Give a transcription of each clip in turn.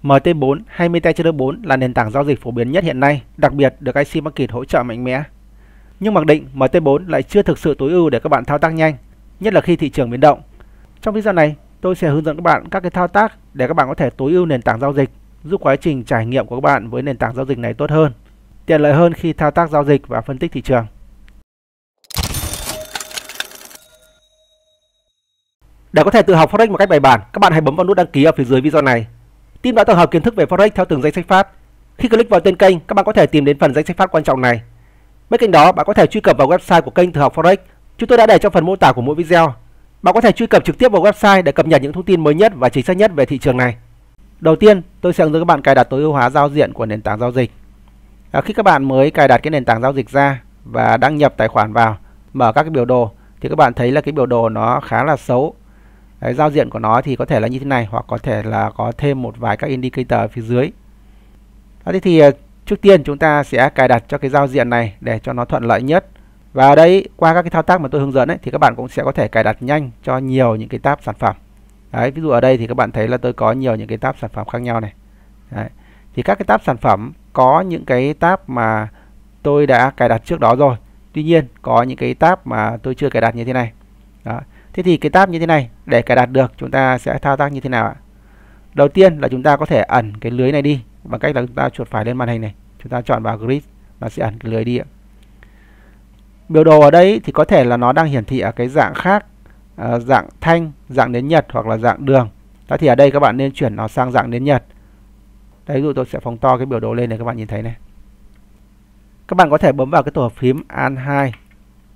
MT4 hay MetaTrader 4 là nền tảng giao dịch phổ biến nhất hiện nay, đặc biệt được IC Market hỗ trợ mạnh mẽ. Nhưng mặc định MT4 lại chưa thực sự tối ưu để các bạn thao tác nhanh, nhất là khi thị trường biến động. Trong video này, tôi sẽ hướng dẫn các bạn các cái thao tác để các bạn có thể tối ưu nền tảng giao dịch, giúp quá trình trải nghiệm của các bạn với nền tảng giao dịch này tốt hơn, tiện lợi hơn khi thao tác giao dịch và phân tích thị trường. Để có thể tự học Forex một cách bài bản, các bạn hãy bấm vào nút đăng ký ở phía dưới video này. Team đã tổng hợp kiến thức về Forex theo từng danh sách phát. Khi click vào tên kênh, các bạn có thể tìm đến phần danh sách phát quan trọng này. Bên cạnh đó, bạn có thể truy cập vào website của kênh Tự học Forex. Chúng tôi đã để trong phần mô tả của mỗi video. Bạn có thể truy cập trực tiếp vào website để cập nhật những thông tin mới nhất và chính xác nhất về thị trường này. Đầu tiên, tôi sẽ hướng dẫn các bạn cài đặt tối ưu hóa giao diện của nền tảng giao dịch. Khi các bạn mới cài đặt cái nền tảng giao dịch ra và đăng nhập tài khoản vào, mở các cái biểu đồ thì các bạn thấy là cái biểu đồ nó khá là xấu. Đấy, giao diện của nó thì có thể là như thế này, hoặc có thể là có thêm một vài các indicator ở phía dưới. Thế thì trước tiên chúng ta sẽ cài đặt cho cái giao diện này để cho nó thuận lợi nhất. Và ở đây qua các cái thao tác mà tôi hướng dẫn ấy, thì các bạn cũng sẽ có thể cài đặt nhanh cho nhiều những cái tab sản phẩm. Đấy, ví dụ ở đây thì các bạn thấy là tôi có nhiều những cái tab sản phẩm khác nhau này. Đấy, thì các cái tab sản phẩm có những cái tab mà tôi đã cài đặt trước đó rồi. Tuy nhiên có những cái tab mà tôi chưa cài đặt như thế này. Đó. Thế thì cái tab như thế này để cài đặt được chúng ta sẽ thao tác như thế nào ạ? Đầu tiên là chúng ta có thể ẩn cái lưới này đi bằng cách là chúng ta chuột phải lên màn hình này, chúng ta chọn vào grid, nó sẽ ẩn cái lưới đi ạ. Biểu đồ ở đây thì có thể là nó đang hiển thị ở cái dạng khác, dạng thanh, dạng nến nhật hoặc là dạng đường. Đó thì ở đây các bạn nên chuyển nó sang dạng nến nhật. Đấy, ví dụ tôi sẽ phóng to cái biểu đồ lên để các bạn nhìn thấy này. Các bạn có thể bấm vào cái tổ hợp phím Alt2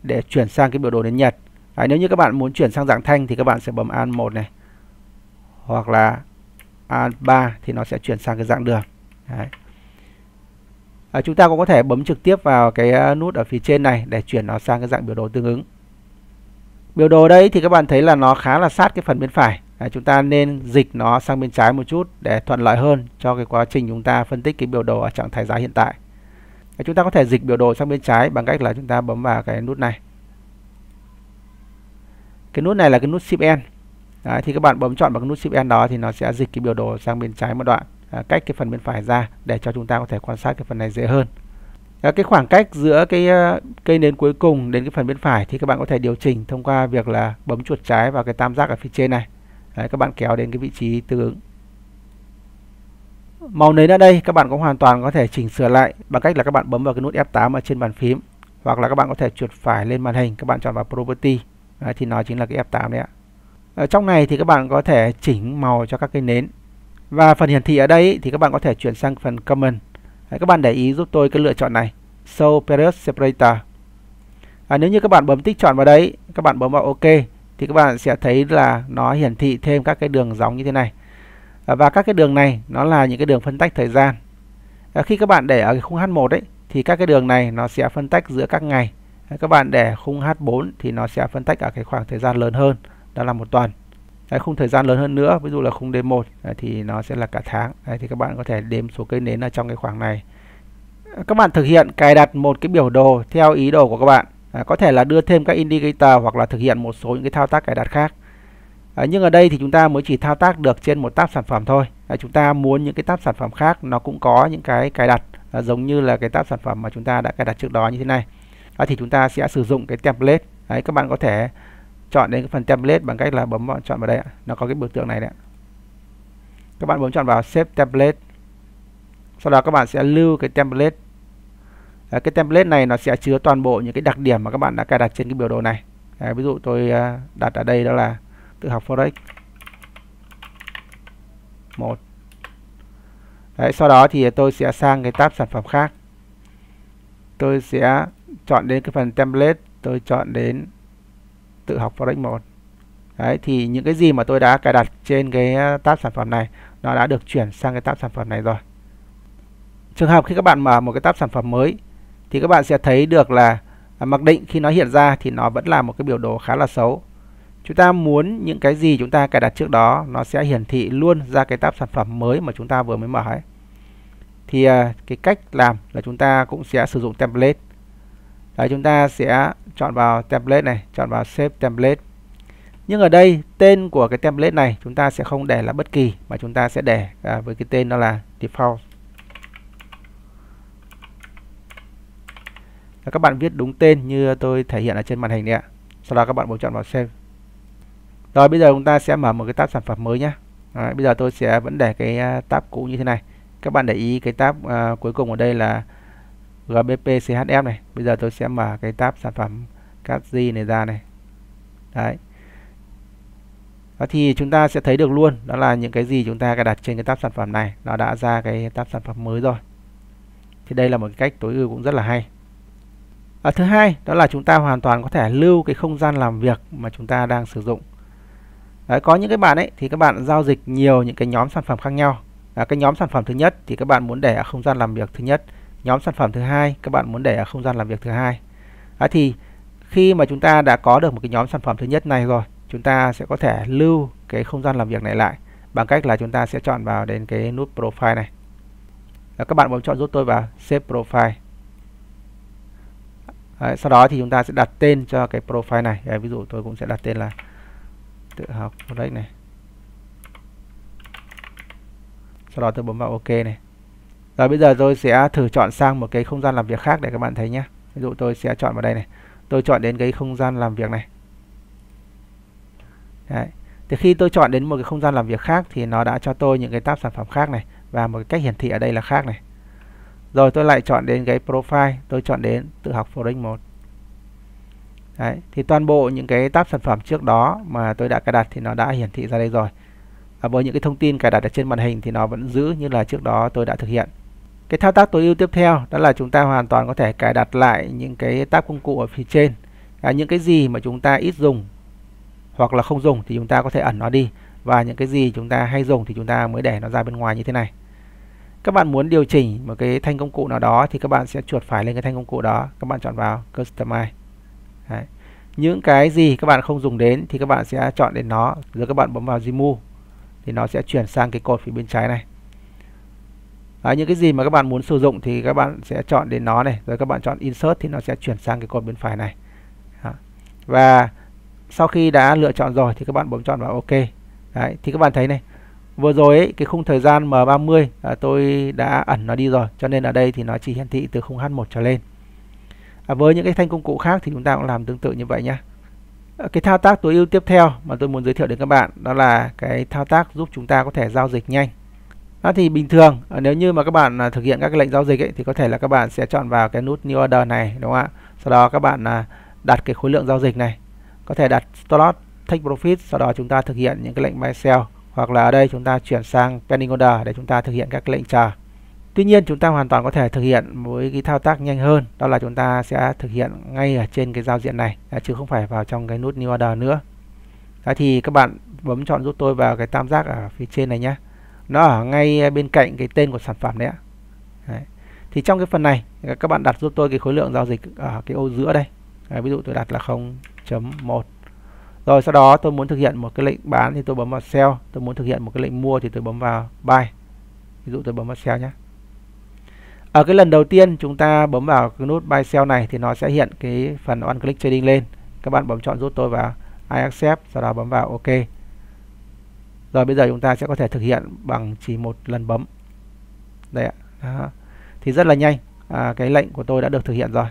để chuyển sang cái biểu đồ nến nhật. Đấy, nếu như các bạn muốn chuyển sang dạng thanh thì các bạn sẽ bấm Alt1 này, hoặc là Alt3 thì nó sẽ chuyển sang cái dạng đường. Đấy. Chúng ta cũng có thể bấm trực tiếp vào cái nút ở phía trên này để chuyển nó sang cái dạng biểu đồ tương ứng. Biểu đồ đây thì các bạn thấy là nó khá là sát cái phần bên phải. Chúng ta nên dịch nó sang bên trái một chút để thuận lợi hơn cho cái quá trình chúng ta phân tích cái biểu đồ ở trạng thái giá hiện tại. Chúng ta có thể dịch biểu đồ sang bên trái bằng cách là chúng ta bấm vào cái nút này. Cái nút này là cái nút Shift N. Đấy, thì các bạn bấm chọn vào cái nút Shift N đó thì nó sẽ dịch cái biểu đồ sang bên trái một đoạn, cách cái phần bên phải ra để cho chúng ta có thể quan sát cái phần này dễ hơn. Cái khoảng cách giữa cái cây nến cuối cùng đến cái phần bên phải thì các bạn có thể điều chỉnh thông qua việc là bấm chuột trái vào cái tam giác ở phía trên này. Đấy, các bạn kéo đến cái vị trí tương ứng. Màu nến ở đây các bạn cũng hoàn toàn có thể chỉnh sửa lại bằng cách là các bạn bấm vào cái nút F8 ở trên bàn phím, hoặc là các bạn có thể chuột phải lên màn hình, các bạn chọn vào Property. Đấy, thì nó chính là cái F8 đấy ạ. Ở trong này thì các bạn có thể chỉnh màu cho các cây nến. Và phần hiển thị ở đây thì các bạn có thể chuyển sang phần Common. Đấy, các bạn để ý giúp tôi cái lựa chọn này, Show Period Separator. Nếu như các bạn bấm tích chọn vào đấy, các bạn bấm vào OK thì các bạn sẽ thấy là nó hiển thị thêm các cái đường dòng như thế này. Và các cái đường này nó là những cái đường phân tách thời gian. Khi các bạn để ở cái khung H1 ấy thì các cái đường này nó sẽ phân tách giữa các ngày. Các bạn để khung H4 thì nó sẽ phân tách ở cái khoảng thời gian lớn hơn, đó là một tuần. Khung thời gian lớn hơn nữa, ví dụ là khung D1 thì nó sẽ là cả tháng. Thì các bạn có thể đếm số cây nến ở trong cái khoảng này. Các bạn thực hiện cài đặt một cái biểu đồ theo ý đồ của các bạn. Có thể là đưa thêm các indicator hoặc là thực hiện một số những cái thao tác cài đặt khác. Nhưng ở đây thì chúng ta mới chỉ thao tác được trên một tab sản phẩm thôi. Chúng ta muốn những cái tab sản phẩm khác nó cũng có những cái cài đặt giống như là cái tab sản phẩm mà chúng ta đã cài đặt trước đó như thế này. Thì chúng ta sẽ sử dụng cái template. Đấy, các bạn có thể chọn đến cái phần template bằng cách là bấm chọn vào đây ạ. Nó có cái biểu tượng này đấy. Các bạn bấm chọn vào Save Template. Sau đó các bạn sẽ lưu cái template. Cái template này nó sẽ chứa toàn bộ những cái đặc điểm mà các bạn đã cài đặt trên cái biểu đồ này. Ví dụ tôi đặt ở đây đó là Tự học Forex 1. Đấy, sau đó thì tôi sẽ sang cái tab sản phẩm khác. Tôi sẽ chọn đến cái phần template, tôi chọn đến Tự học Forex 1. Đấy, thì những cái gì mà tôi đã cài đặt trên cái tab sản phẩm này nó đã được chuyển sang cái tab sản phẩm này rồi. Trường hợp khi các bạn mở một cái tab sản phẩm mới thì các bạn sẽ thấy được là mặc định khi nó hiện ra thì nó vẫn là một cái biểu đồ khá là xấu. Chúng ta muốn những cái gì chúng ta cài đặt trước đó nó sẽ hiển thị luôn ra cái tab sản phẩm mới mà chúng ta vừa mới mở ấy. Thì cái cách làm là chúng ta cũng sẽ sử dụng template. Đấy, chúng ta sẽ chọn vào template này, chọn vào Save Template. Nhưng ở đây tên của cái template này chúng ta sẽ không để là bất kỳ, mà chúng ta sẽ để với cái tên đó là default. Và các bạn viết đúng tên như tôi thể hiện ở trên màn hình đấy ạ. Sau đó các bạn bấm chọn vào save. Rồi bây giờ chúng ta sẽ mở một cái tab sản phẩm mới nhé. Bây giờ tôi sẽ vẫn để cái tab cũ như thế này. Các bạn để ý cái tab cuối cùng ở đây là GBP CHF này. Bây giờ tôi sẽ mở cái tab sản phẩm CATG này ra này. Đấy. Đó thì chúng ta sẽ thấy được luôn đó là những cái gì chúng ta cài đặt trên cái tab sản phẩm này nó đã ra cái tab sản phẩm mới rồi. Thì đây là một cách tối ưu cũng rất là hay. Thứ hai đó là chúng ta hoàn toàn có thể lưu cái không gian làm việc mà chúng ta đang sử dụng. Đấy, có những cái bạn ấy thì các bạn giao dịch nhiều những cái nhóm sản phẩm khác nhau. Cái nhóm sản phẩm thứ nhất thì các bạn muốn để ở không gian làm việc thứ nhất, nhóm sản phẩm thứ hai các bạn muốn để ở không gian làm việc thứ hai. Thì khi mà chúng ta đã có được một cái nhóm sản phẩm thứ nhất này rồi, chúng ta sẽ có thể lưu cái không gian làm việc này lại bằng cách là chúng ta sẽ chọn vào đến cái nút profile này. Các bạn bấm chọn giúp tôi vào save profile. Đấy, sau đó thì chúng ta sẽ đặt tên cho cái profile này. Ví dụ tôi cũng sẽ đặt tên là tự học Forex này. Sau đó tôi bấm vào OK này. Rồi bây giờ tôi sẽ thử chọn sang một cái không gian làm việc khác để các bạn thấy nhé. Ví dụ tôi sẽ chọn vào đây này. Tôi chọn đến cái không gian làm việc này. Đấy. Thì khi tôi chọn đến một cái không gian làm việc khác thì nó đã cho tôi những cái tab sản phẩm khác này. Và một cái cách hiển thị ở đây là khác này. Rồi tôi lại chọn đến cái profile. Tôi chọn đến tự học Forex 1. Đấy. Thì toàn bộ những cái tab sản phẩm trước đó mà tôi đã cài đặt thì nó đã hiển thị ra đây rồi. Với những cái thông tin cài đặt ở trên màn hình thì nó vẫn giữ như là trước đó tôi đã thực hiện. Cái thao tác tối ưu tiếp theo đó là chúng ta hoàn toàn có thể cài đặt lại những cái tab công cụ ở phía trên. Những cái gì mà chúng ta ít dùng hoặc là không dùng thì chúng ta có thể ẩn nó đi. Và những cái gì chúng ta hay dùng thì chúng ta mới để nó ra bên ngoài như thế này. Các bạn muốn điều chỉnh một cái thanh công cụ nào đó thì các bạn sẽ chuột phải lên cái thanh công cụ đó. Các bạn chọn vào Customize. Đấy. Những cái gì các bạn không dùng đến thì các bạn sẽ chọn đến nó. Rồi các bạn bấm vào Remove thì nó sẽ chuyển sang cái cột phía bên trái này. Những cái gì mà các bạn muốn sử dụng thì các bạn sẽ chọn đến nó này. Rồi các bạn chọn Insert thì nó sẽ chuyển sang cái cột bên phải này. Và sau khi đã lựa chọn rồi thì các bạn bấm chọn vào OK. Đấy, thì các bạn thấy này, vừa rồi ấy, cái khung thời gian M30 tôi đã ẩn nó đi rồi, cho nên ở đây thì nó chỉ hiển thị từ khung H1 trở lên. Với những cái thanh công cụ khác thì chúng ta cũng làm tương tự như vậy nhé. Cái thao tác tối ưu tiếp theo mà tôi muốn giới thiệu đến các bạn đó là cái thao tác giúp chúng ta có thể giao dịch nhanh. Thì bình thường nếu như mà các bạn thực hiện các cái lệnh giao dịch ấy, thì có thể là các bạn sẽ chọn vào cái nút New Order này, đúng không ạ? Sau đó các bạn đặt cái khối lượng giao dịch này, có thể đặt Stop Loss, Take Profit, sau đó chúng ta thực hiện những cái lệnh buy sell, hoặc là ở đây chúng ta chuyển sang Pending Order để chúng ta thực hiện các cái lệnh chờ. Tuy nhiên chúng ta hoàn toàn có thể thực hiện với cái thao tác nhanh hơn, đó là chúng ta sẽ thực hiện ngay ở trên cái giao diện này, chứ không phải vào trong cái nút New Order nữa. Thì các bạn bấm chọn giúp tôi vào cái tam giác ở phía trên này nhé. Nó ở ngay bên cạnh cái tên của sản phẩm đấy ạ. Đấy. Thì trong cái phần này các bạn đặt giúp tôi cái khối lượng giao dịch ở cái ô giữa đây. Ví dụ tôi đặt là 0.1. Rồi sau đó tôi muốn thực hiện một cái lệnh bán thì tôi bấm vào sell. Tôi muốn thực hiện một cái lệnh mua thì tôi bấm vào buy. Ví dụ tôi bấm vào sell nhé. Ở cái lần đầu tiên chúng ta bấm vào cái nút buy sell này thì nó sẽ hiện cái phần one click trading lên. Các bạn bấm chọn giúp tôi vào I accept, sau đó bấm vào OK. Rồi bây giờ chúng ta sẽ có thể thực hiện bằng chỉ một lần bấm. Đây ạ. Đó. Thì rất là nhanh. Cái lệnh của tôi đã được thực hiện rồi.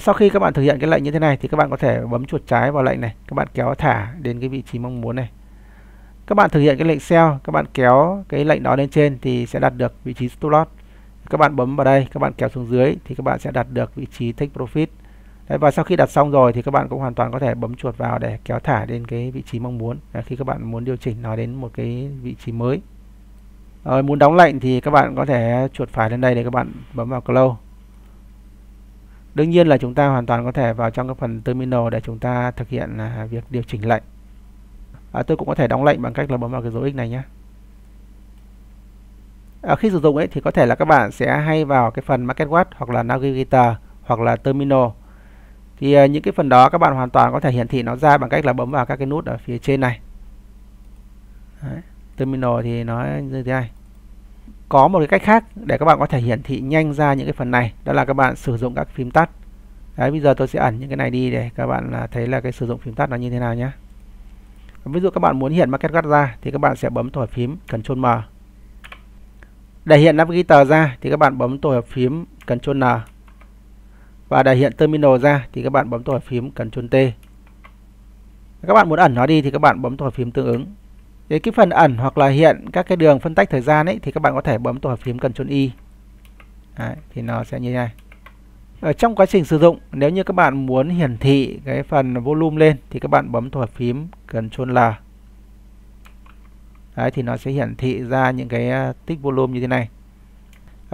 Sau khi các bạn thực hiện cái lệnh như thế này thì các bạn có thể bấm chuột trái vào lệnh này. Các bạn kéo thả đến cái vị trí mong muốn này. Các bạn thực hiện cái lệnh sell, các bạn kéo cái lệnh đó lên trên thì sẽ đạt được vị trí stop loss. Các bạn bấm vào đây, các bạn kéo xuống dưới thì các bạn sẽ đạt được vị trí take profit. Đấy, và sau khi đặt xong rồi thì các bạn cũng hoàn toàn có thể bấm chuột vào để kéo thả đến cái vị trí mong muốn. Khi các bạn muốn điều chỉnh nó đến một cái vị trí mới. Rồi muốn đóng lệnh thì các bạn có thể chuột phải lên đây để các bạn bấm vào close. Đương nhiên là chúng ta hoàn toàn có thể vào trong cái phần terminal để chúng ta thực hiện việc điều chỉnh lệnh. Tôi cũng có thể đóng lệnh bằng cách là bấm vào cái dấu X này nhé. Khi sử dụng ấy thì có thể là các bạn sẽ hay vào cái phần Market Watch hoặc là Navigator hoặc là Terminal. Thì những cái phần đó các bạn hoàn toàn có thể hiển thị nó ra bằng cách là bấm vào các cái nút ở phía trên này. Đấy. Terminal thì nó như thế này. Có một cái cách khác để các bạn có thể hiển thị nhanh ra những cái phần này, đó là các bạn sử dụng các phím tắt. Đấy, bây giờ tôi sẽ ẩn những cái này đi để các bạn thấy là cái sử dụng phím tắt nó như thế nào nhé. Ví dụ các bạn muốn hiện Market Guard ra thì các bạn sẽ bấm tổ phím Ctrl M. Để hiện Navigator ra thì các bạn bấm tổ phím Ctrl N. Và để hiện Terminal ra thì các bạn bấm tổ phím Ctrl T. Các bạn muốn ẩn nó đi thì các bạn bấm tổ phím tương ứng. Để cái phần ẩn hoặc là hiện các cái đường phân tách thời gian ấy thì các bạn có thể bấm tổ phím Ctrl Y. Đấy, thì nó sẽ như thế này. Ở trong quá trình sử dụng, nếu như các bạn muốn hiển thị cái phần volume lên thì các bạn bấm tổ phím Ctrl L. Đấy, thì nó sẽ hiển thị ra những cái tích volume như thế này.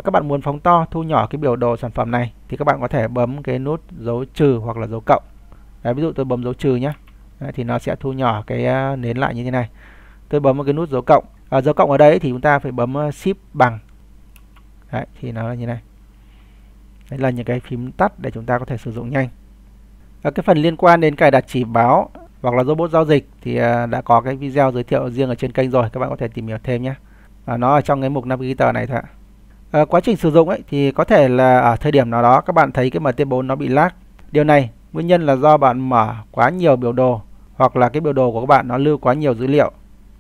Các bạn muốn phóng to, thu nhỏ cái biểu đồ sản phẩm này thì các bạn có thể bấm cái nút dấu trừ hoặc là dấu cộng. Đấy, ví dụ tôi bấm dấu trừ nhé. Đấy, thì nó sẽ thu nhỏ cái nến lại như thế này. Tôi bấm một cái nút dấu cộng. Dấu cộng ở đây thì chúng ta phải bấm Shift bằng. Đấy, thì nó là như này. Đây là những cái phím tắt để chúng ta có thể sử dụng nhanh. Cái phần liên quan đến cài đặt chỉ báo hoặc là robot giao dịch thì đã có cái video giới thiệu riêng ở trên kênh rồi, các bạn có thể tìm hiểu thêm nhé. Nó ở trong cái mục Navigator này thôi ạ. Quá trình sử dụng ấy thì có thể là ở thời điểm nào đó các bạn thấy cái MT4 nó bị lag. Điều này nguyên nhân là do bạn mở quá nhiều biểu đồ hoặc là cái biểu đồ của các bạn nó lưu quá nhiều dữ liệu.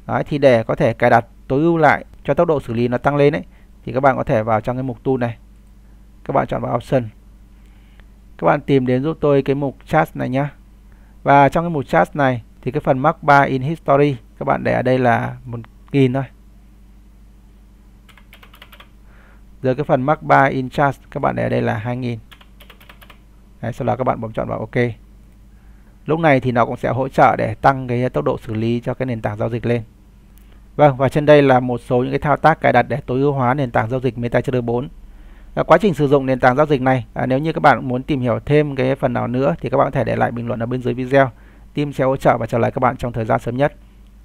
Đấy, thì để có thể cài đặt tối ưu lại cho tốc độ xử lý nó tăng lên ấy thì các bạn có thể vào trong cái mục tool này. Các bạn chọn vào Option. Các bạn tìm đến giúp tôi cái mục Chart này nhé. Và trong cái mục Chart này thì cái phần Mark Bar in History các bạn để ở đây là 1000 thôi. Rồi cái phần Mark Bar in Chart các bạn để ở đây là 2000. Đấy, sau đó các bạn bấm chọn vào OK. Lúc này thì nó cũng sẽ hỗ trợ để tăng cái tốc độ xử lý cho cái nền tảng giao dịch lên. Vâng, và trên đây là một số những cái thao tác cài đặt để tối ưu hóa nền tảng giao dịch MetaTrader 4. Quá trình sử dụng nền tảng giao dịch này, nếu như các bạn muốn tìm hiểu thêm cái phần nào nữa thì các bạn có thể để lại bình luận ở bên dưới video. Team sẽ hỗ trợ và trả lời các bạn trong thời gian sớm nhất.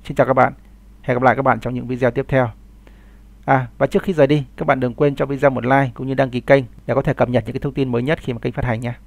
Xin chào các bạn. Hẹn gặp lại các bạn trong những video tiếp theo. Và trước khi rời đi, các bạn đừng quên cho video một like cũng như đăng ký kênh để có thể cập nhật những cái thông tin mới nhất khi mà kênh phát hành nha.